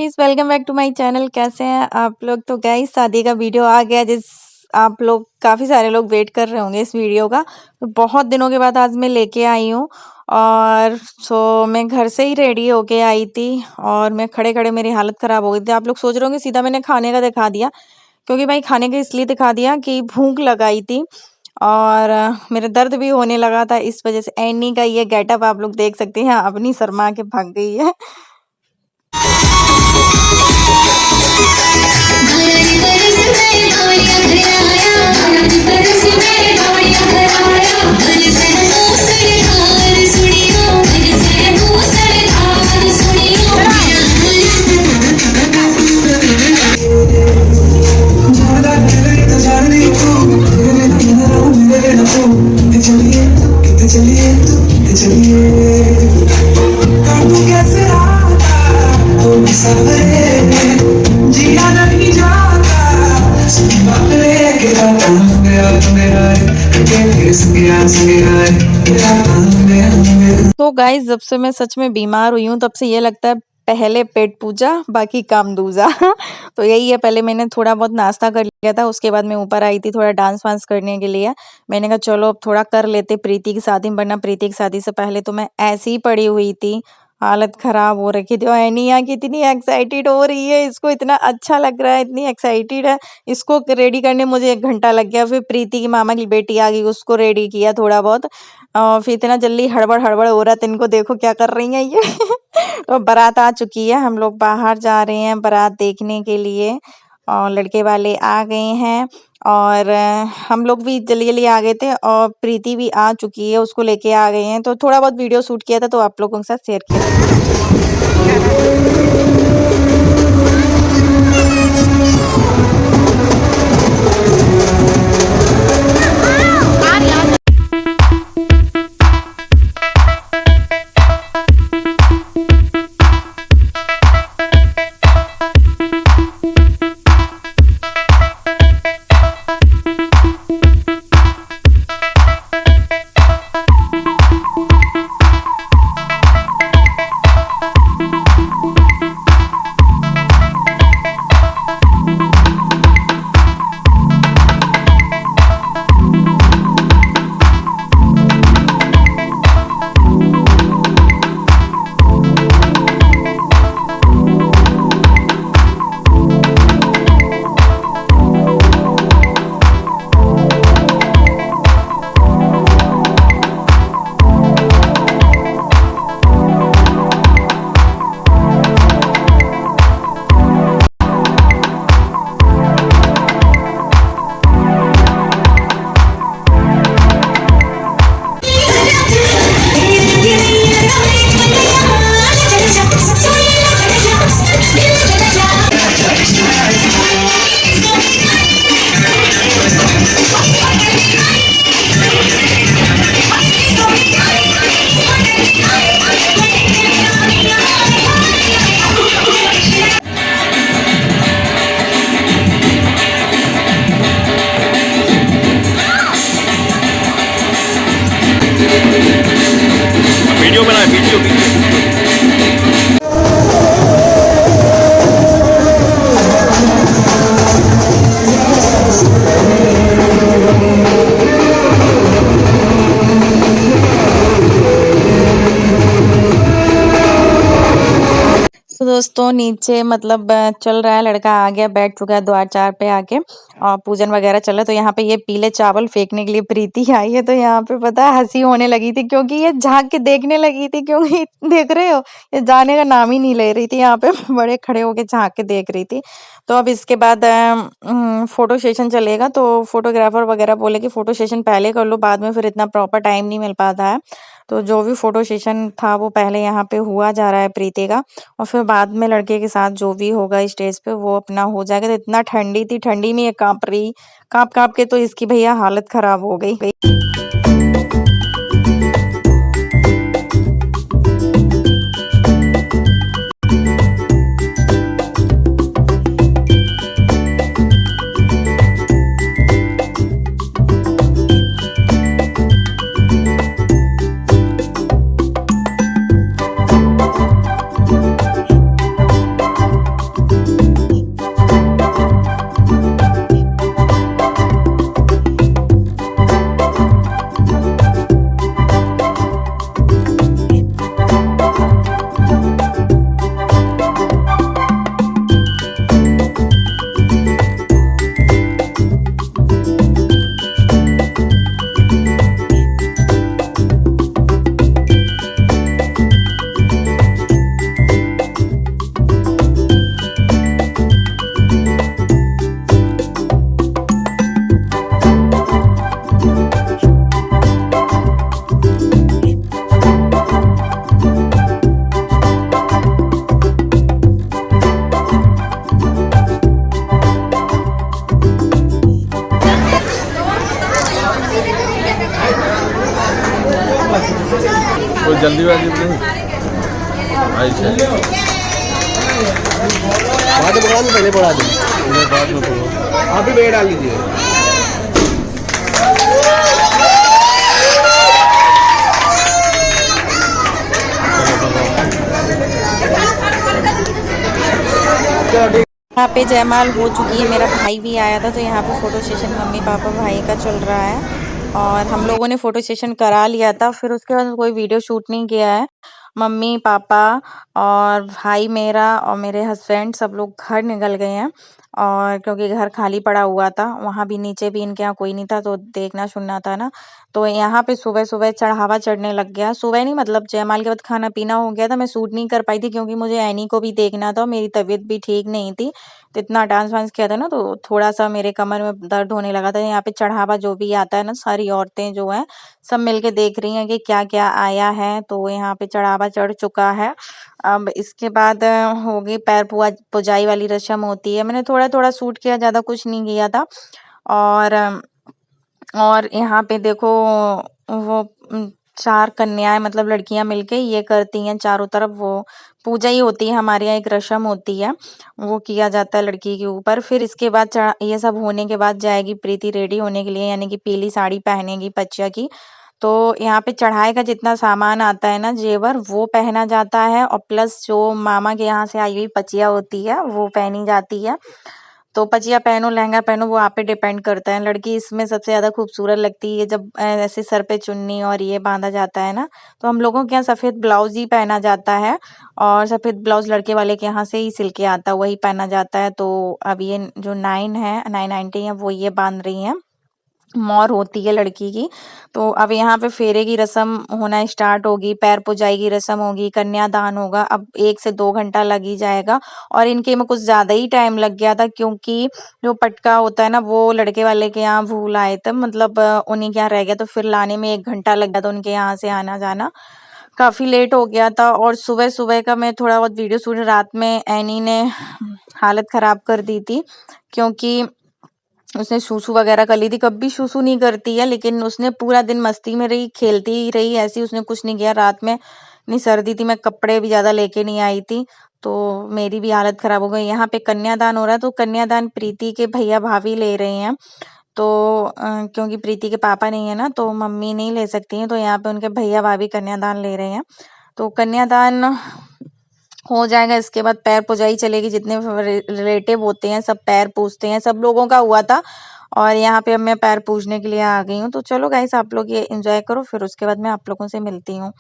Guys, welcome back to my channel. कैसे हैं आप लोग? तो गाइस, शादी का वीडियो आ गया। जिस आप लोग काफ़ी सारे लोग वेट कर रहे होंगे इस वीडियो का। तो बहुत दिनों के बाद आज मैं लेके आई हूँ। और मैं घर से ही रेडी होके आई थी और मैं खड़े-खड़े मेरी हालत ख़राब हो गई थी। आप लोग सोच रहे होंगे सीधा मैंने खाने का दिखा दिया, क्योंकि भाई खाने का इसलिए दिखा दिया कि भूख लगाई थी और मेरा दर्द भी होने लगा था, इस वज़ह से। एनी का ये गेटअप आप लोग देख सकते हैं, अपनी शर्मा के भाग गई है। तो गाइस, जब से मैं सच में बीमार हुई हूँ तब से ये लगता है पहले पेट पूजा बाकी काम दूजा। तो यही है, पहले मैंने थोड़ा बहुत नाश्ता कर लिया था, उसके बाद मैं ऊपर आई थी थोड़ा डांस वांस करने के लिए। मैंने कहा चलो अब थोड़ा कर लेते प्रीति की शादी में, वरना प्रीति की शादी से पहले तो मैं ऐसी ही पड़ी हुई थी, हालत खराब हो रखी थी। और एनिया कितनी एक्साइटेड हो रही है, इसको इतना अच्छा लग रहा है, इतनी एक्साइटेड है। इसको रेडी करने मुझे 1 घंटा लग गया। फिर प्रीति की मामा की बेटी आ गई, उसको रेडी किया थोड़ा बहुत। फिर इतना जल्दी हड़बड़ औरत, इनको देखो क्या कर रही हैं ये। तो बारात आ चुकी है, हम लोग बाहर जा रहे हैं बारात देखने के लिए और लड़के वाले आ गए हैं। और हम लोग भी जल्दी-जल्दी आ गए थे और प्रीति भी आ चुकी है, उसको लेके आ गए हैं। तो थोड़ा बहुत वीडियो शूट किया था, तो आप लोगों के साथ शेयर किया। वीडियो बना वीडियो। तो दोस्तों नीचे मतलब चल रहा है, लड़का आ गया, बैठ चुका है द्वार 4 पे आके और पूजन वगैरह चल रहा है। तो यहाँ पे ये पीले चावल फेंकने के लिए प्रीति आई है। तो यहाँ पे पता है हंसी होने लगी थी, क्योंकि ये झांक के देखने लगी थी, क्योंकि देख रहे हो ये जाने का नाम ही नहीं ले रही थी। यहाँ पे बड़े खड़े होके झांक के देख रही थी। तो अब इसके बाद फोटो सेशन चलेगा, तो फोटोग्राफर वगैरह बोले कि फोटो सेशन पहले कर लो, बाद में फिर इतना प्रॉपर टाइम नहीं मिल पाता है। तो जो भी फोटो सेशन था वो पहले यहाँ पे हुआ जा रहा है प्रीति का, और फिर बाद में लड़के के साथ जो भी होगा स्टेज पे वो अपना हो जाएगा। तो इतना ठंडी थी, ठंडी में ये कांप रही, कांप कांप के तो इसकी भैया हालत खराब हो गई। कोई जल्दीबाजी में नहीं? अच्छा बाद में पकड़ा दूँ, पहले पकड़ा दूँ? मैं बाद में बोलूँ। आप भी बेग डाल लीजिए। यहाँ पे जयमाल हो चुकी है, मेरा भाई भी आया था, तो यहाँ पे फ़ोटो सेशन मम्मी पापा भाई का चल रहा है और हम लोगों ने फ़ोटो सेशन करा लिया था। फिर उसके बाद कोई वीडियो शूट नहीं किया है। मम्मी पापा और भाई मेरा और मेरे हस्बैंड सब लोग घर निकल गए हैं और क्योंकि घर खाली पड़ा हुआ था, वहाँ भी नीचे भी इनके यहाँ कोई नहीं था, तो देखना सुनना था ना। तो यहाँ पे सुबह-सुबह चढ़ावा चढ़ने लग गया। सुबह नहीं, मतलब जयमाल के बाद खाना-पीना हो गया था। मैं शूट नहीं कर पाई थी क्योंकि मुझे एनी को भी देखना था और मेरी तबीयत भी ठीक नहीं थी। तो इतना डांस-वांस किया था ना, तो थोड़ा-सा मेरे कमर में दर्द होने लगा था। यहाँ पे चढ़ावा जो भी आता है ना, सारी औरतें जो हैं, सब मिलके देख रही हैं कि क्या-क्या आया है। तो यहाँ पे चढ़ावा चढ़ चुका है। अब इसके बाद होगी पैर पुजाई वाली रस्म होती है। मैंने थोड़ा-थोड़ा शूट किया, ज़्यादा कुछ नहीं किया था। और यहाँ पे देखो वो 4 कन्याएँ, मतलब लड़कियाँ मिलके ये करती हैं चारों तरफ। वो पूजा ही होती है, हमारे यहाँ एक रस्म होती है, वो किया जाता है लड़की के ऊपर। फिर इसके बाद ये सब होने के बाद जाएगी प्रीति रेडी होने के लिए, यानी कि पीली साड़ी पहनेगी पच्चिया की। तो यहाँ पे चढ़ाई का जितना सामान आता है ना, जेवर, वो पहना जाता है और प्लस जो मामा के यहाँ से आई हुई पच्चिया होती है, वो पहनी जाती है। तो पचिया पहनो, लहंगा पहनो, वो आप पे डिपेंड करता है। लड़की इसमें सबसे ज़्यादा खूबसूरत लगती है जब ऐसे सर पे चुन्नी और ये बाँधा जाता है ना। तो हम लोगों के यहाँ सफ़ेद ब्लाउज़ ही पहना जाता है और सफ़ेद ब्लाउज़ लड़के वाले के यहाँ से ही सिल के आता है, वही पहना जाता है। तो अब ये जो 9 है, 9 आंटी हैं, वो ये बाँध रही हैं। मोर होती है लड़की की। तो अब यहाँ पे फेरे की रस्म होना स्टार्ट होगी, पैर पुजाई की रस्म होगी, कन्यादान होगा। अब 1 से 2 घंटा लग ही जाएगा और इनके में कुछ ज़्यादा ही टाइम लग गया था क्योंकि जो पटका होता है ना, वो लड़के वाले के यहाँ भूल आए थे, मतलब उन्हीं के यहाँ रह गया, तो फिर लाने में 1 घंटा लग गया था, उनके यहाँ से आना-जाना। काफ़ी लेट हो गया था और सुबह-सुबह का मैं थोड़ा बहुत वीडियो शूट, रात में एनी ने हालत ख़राब कर दी थी क्योंकि उसने शू-शू वगैरह कर ली थी। कभी शू-शू नहीं करती है, लेकिन उसने पूरा दिन मस्ती में रही, खेलती ही रही, ऐसे ही उसने कुछ नहीं किया। रात में इतनी सर्दी थी, मैं कपड़े भी ज़्यादा लेके नहीं आई थी, तो मेरी भी हालत ख़राब हो गई। यहाँ पे कन्यादान हो रहा है, तो कन्यादान प्रीति के भैया-भाभी ले रहे हैं। तो क्योंकि प्रीति के पापा नहीं है ना, तो मम्मी नहीं ले सकती हैं, तो यहाँ पे उनके भैया-भाभी कन्यादान ले रहे हैं। तो कन्यादान हो जाएगा, इसके बाद पैर पुजाई चलेगी। जितने रिलेटिव होते हैं सब पैर पूजते हैं, सब लोगों का हुआ था और यहाँ पे अब मैं पैर पूजने के लिए आ गई हूँ। तो चलो गाइस, आप लोग ये एंजॉय करो, फिर उसके बाद मैं आप लोगों से मिलती हूँ।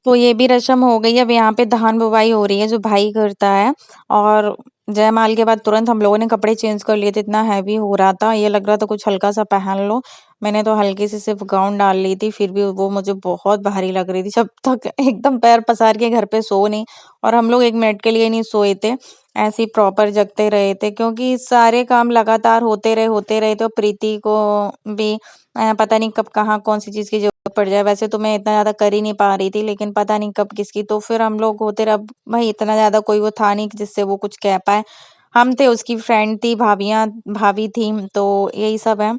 तो ये भी रस्म हो गई। अब यहाँ पे धान बुवाई हो रही है, जो भाई करता है। और जयमाल के बाद तुरंत हम लोगों ने कपड़े चेंज कर लिए थे, इतना हैवी हो रहा था, ये लग रहा था कुछ हल्का सा पहन लो। मैंने तो हल्की सी सिर्फ गाउन डाल ली थी, फिर भी वो मुझे बहुत भारी लग रही थी। जब तक एकदम पैर पसार के घर पे सो नहीं, और हम लोग 1 मिनट के लिए नहीं सोए थे, ऐसे ही प्रॉपर जगते रहे थे क्योंकि सारे काम लगातार होते रहे। तो प्रीति को भी पता नहीं कब कहाँ कौन सी चीज़ की ज़रूरत पड़ जाए। वैसे तो मैं इतना ज़्यादा कर ही नहीं पा रही थी, लेकिन पता नहीं कब किसकी, तो फिर हम लोग होते रहे। अब भाई इतना ज़्यादा कोई वो था नहीं जिससे वो कुछ कह पाए। हम थे, उसकी फ्रेंड थी, भाभी थी, तो यही सब है।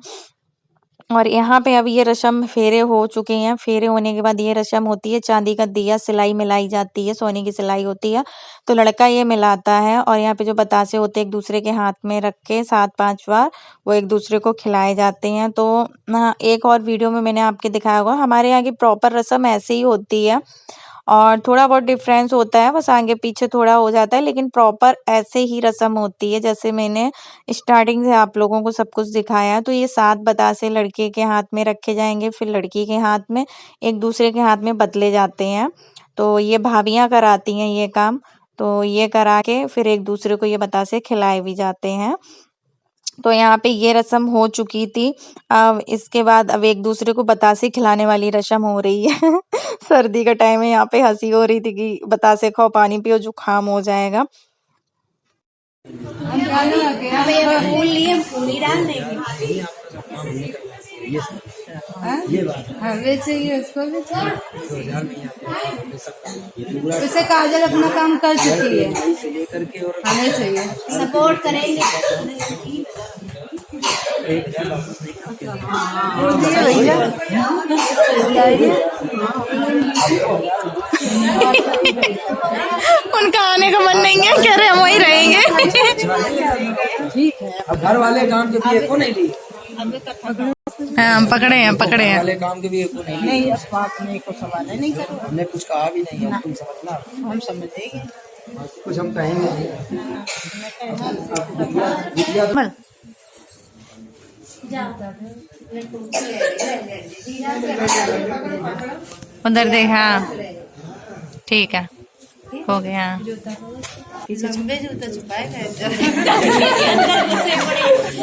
और यहाँ पे अब ये रस्म फेरे हो चुके हैं। फेरे होने के बाद ये रस्म होती है, चांदी का दिया सिलाई मिलाई जाती है, सोने की सिलाई होती है, तो लड़का ये मिलाता है। और यहाँ पे जो बतासे होते हैं एक दूसरे के हाथ में रख के 7-5 बार वो एक दूसरे को खिलाए जाते हैं। तो एक और वीडियो में मैंने आपके दिखाया होगा, हमारे यहाँ की प्रॉपर रस्म ऐसे ही होती है और थोड़ा बहुत डिफरेंस होता है, बस आगे पीछे थोड़ा हो जाता है, लेकिन प्रॉपर ऐसे ही रस्म होती है जैसे मैंने स्टार्टिंग से आप लोगों को सब कुछ दिखाया है। तो ये 7 बतासे लड़के के हाथ में रखे जाएंगे, फिर लड़की के हाथ में, एक दूसरे के हाथ में बदले जाते हैं। तो ये भाभियां कराती हैं ये काम, तो ये करा के फिर एक दूसरे को ये बतासे खिलाए भी जाते हैं। तो यहाँ पे ये रस्म हो चुकी थी। अब इसके बाद अब एक दूसरे को बतासे खिलाने वाली रस्म हो रही है। सर्दी का टाइम है, यहाँ पे हंसी हो रही थी कि बतासे खाओ, पानी पियो, जुकाम हो जाएगा। फूल लिए पूरी डाल देंगे। हमें चाहिए, उसको भी चाहिए। वैसे काजल अपना काम कर चुकी है, हमें चाहिए, सपोर्ट करेंगे। उनका आने का मन नहीं है, कह रहे हम वही रहेंगे। ठीक है, अब घर वाले काम के भी को नहीं ली। हाँ, पकड़े हैं वाले काम के भी को नहीं इस बात में को सवाल नहीं करो, हमने कुछ कहा भी नहीं है, तुम समझना, हम समझेंगे, कुछ हम कहेंगे। उधर देख, हाँ ठीक है, हो गया। लंबे जूता छुपाए गए।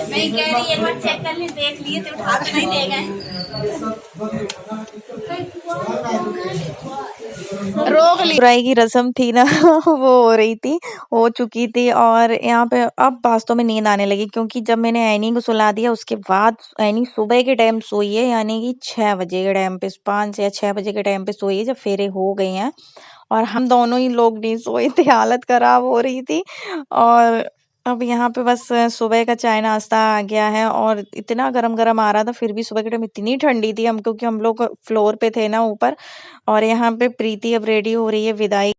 मैं कह रही एक बार चेक कर ले, देख लिए तो उठा के नहीं ले गए। रोक ली। बुराई की रस्म थी ना, वो हो रही थी, हो चुकी थी। और यहाँ पे अब वास्तव में नींद आने लगी, क्योंकि जब मैंने ऐनी को सुला दिया उसके बाद ऐनी सुबह के टाइम सोई है, यानी कि 6 बजे के टाइम पे, 5 या 6 बजे के टाइम पे सोई है, जब फेरे हो गए हैं। और हम दोनों ही लोग नहीं सोए थे, हालत खराब हो रही थी। और अब यहाँ पे बस सुबह का चाय नाश्ता आ गया है, और इतना गरम गरम आ रहा था, फिर भी सुबह के टाइम इतनी ठंडी थी, हम क्योंकि हम लोग फ्लोर पे थे ना ऊपर। और यहाँ पे प्रीति अब रेडी हो रही है विदाई।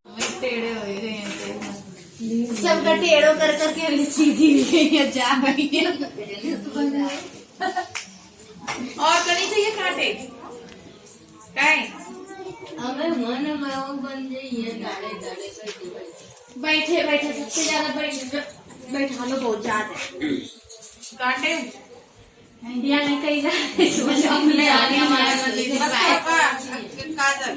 सबका टेढ़ो कर करके सीधी जा रही है। और कनी चाहिए कांटे हमें मन में वो बन जाइए, बैठे बैठे सबसे ज्यादा बैठा लो, बहुत ज्यादा कांटे या नहीं कहीं जाते समझ आगे हमारे काजल।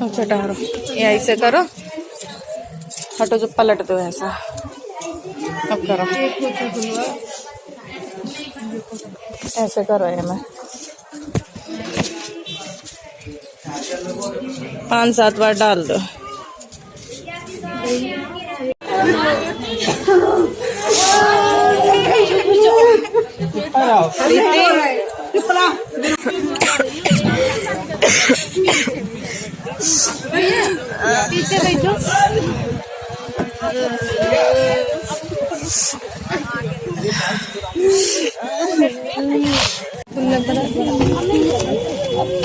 अच्छा ठहरो, ये ऐसे करो, हटो जो पलट दो ऐसा, अब करो ऐसे करो, ये मैं 5-7 बार डाल दो। पीछे बैठो।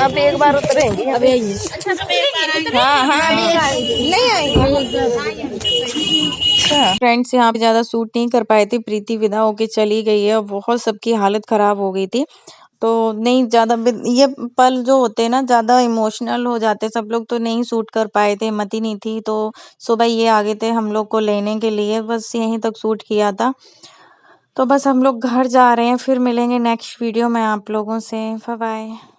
अब एक बार उतरेंगे, अब आइए। हाँ हाँ, नहीं आएंगे। फ्रेंड्स यहाँ पे ज्यादा सूट नहीं कर पाए थे, प्रीति विदा होके चली गई है और बहुत सबकी हालत खराब हो गई थी। तो नहीं ज्यादा ये पल जो होते हैं ना, ज्यादा इमोशनल हो जाते सब लोग, तो नहीं सूट कर पाए थे, हिम्मत ही नहीं थी। तो सुबह ये आ गए थे हम लोग को लेने के लिए, बस यहीं तक सूट किया था। तो बस हम लोग घर जा रहे हैं, फिर मिलेंगे नेक्स्ट वीडियो में आप लोगों से। Bye bye.